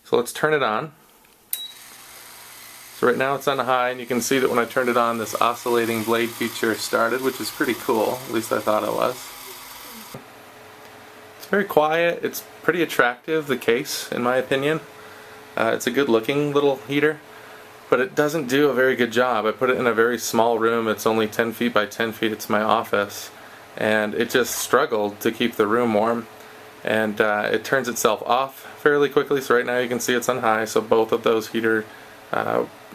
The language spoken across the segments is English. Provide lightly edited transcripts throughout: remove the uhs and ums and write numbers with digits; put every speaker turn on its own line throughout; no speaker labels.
So let's turn it on. So right now it's on high, and you can see that when I turned it on, this oscillating blade feature started, which is pretty cool. At least I thought it was. It's very quiet. It's pretty attractive, the case, in my opinion. It's a good looking little heater, but it doesn't do a very good job. I put it in a very small room. It's only 10 feet by 10 feet. It's my office, and it just struggled to keep the room warm. And it turns itself off fairly quickly. So right now you can see it's on high, so both of those heater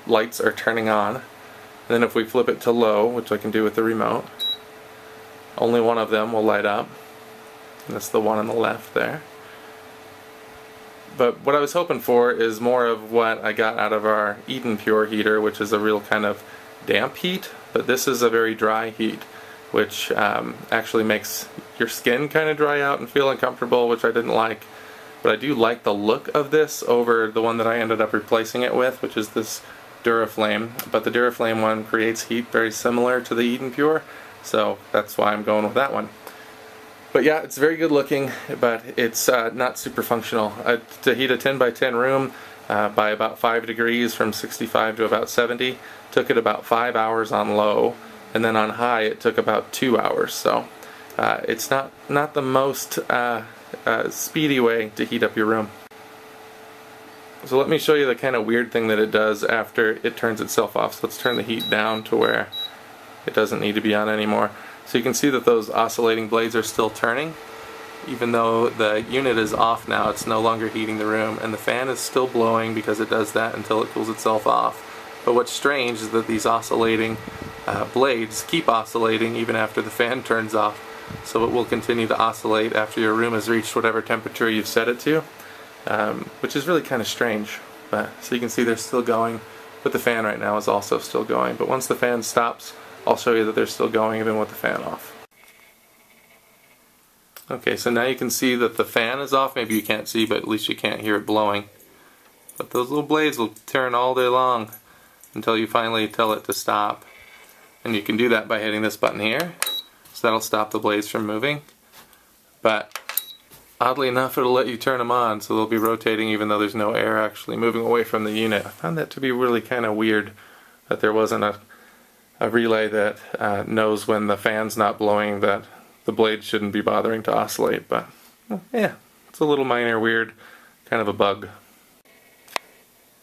lights are turning on. And then if we flip it to low, which I can do with the remote, only one of them will light up, and that's the one on the left there. But what I was hoping for is more of what I got out of our Eden Pure heater, which is a real kind of damp heat, but this is a very dry heat, which actually makes your skin kind of dry out and feel uncomfortable, which I didn't like. But I do like the look of this over the one that I ended up replacing it with, which is this Duraflame. But the Duraflame one creates heat very similar to the Eden Pure, so that's why I'm going with that one. But yeah, it's very good looking, but it's not super functional. To heat a 10 by 10 room by about 5 degrees from 65 to about 70 took it about 5 hours on low, and then on high it took about 2 hours. So it's not the most speedy way to heat up your room. So let me show you the kind of weird thing that it does after it turns itself off. So let's turn the heat down to where it doesn't need to be on anymore. So you can see that those oscillating blades are still turning. Even though the unit is off now, it's no longer heating the room, and the fan is still blowing because it does that until it cools itself off. But what's strange is that these oscillating blades keep oscillating even after the fan turns off. So it will continue to oscillate after your room has reached whatever temperature you've set it to, which is really kind of strange. But so you can see they're still going, but the fan right now is also still going. But once the fan stops, I'll show you that they're still going even with the fan off. Okay, so now you can see that the fan is off. Maybe you can't see, but at least you can't hear it blowing. But those little blades will turn all day long until you finally tell it to stop. And you can do that by hitting this button here. So that'll stop the blades from moving. But oddly enough, it'll let you turn them on, so they'll be rotating even though there's no air actually moving away from the unit. I found that to be really kind of weird, that there wasn't a relay that knows when the fan's not blowing that the blade shouldn't be bothering to oscillate. But yeah, it's a little minor weird, kind of a bug.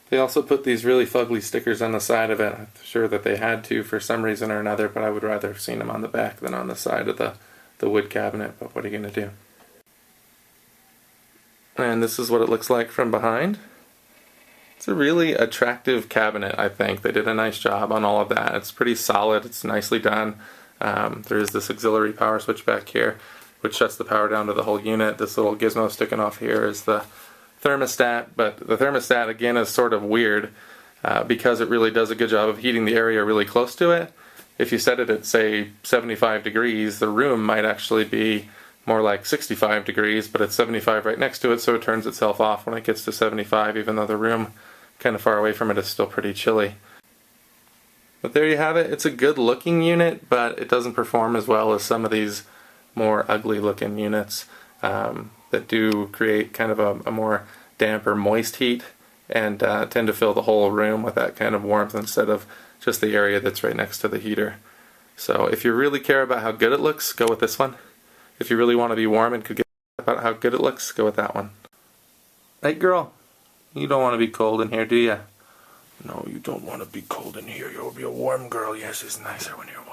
They also put these really fugly stickers on the side of it. I'm sure that they had to for some reason or another, but I would rather have seen them on the back than on the side of the wood cabinet, but what are you going to do? And this is what it looks like from behind. It's a really attractive cabinet, I think. They did a nice job on all of that. It's pretty solid, it's nicely done. There is this auxiliary power switch back here, which shuts the power down to the whole unit. This little gizmo sticking off here is the thermostat, but the thermostat again is sort of weird because it really does a good job of heating the area really close to it. If you set it at, say, 75 degrees, the room might actually be more like 65 degrees, but it's 75 right next to it, so it turns itself off when it gets to 75, even though the room kind of far away from it is still pretty chilly. But there you have it. It's a good looking unit, but it doesn't perform as well as some of these more ugly looking units that do create kind of a more damp or moist heat and tend to fill the whole room with that kind of warmth instead of just the area that's right next to the heater. So if you really care about how good it looks, go with this one. If you really want to be warm and could get about how good it looks, go with that one. Hey girl, you don't want to be cold in here, do you? No, you don't want to be cold in here. You'll be a warm girl. Yes, it's nicer when you're warm.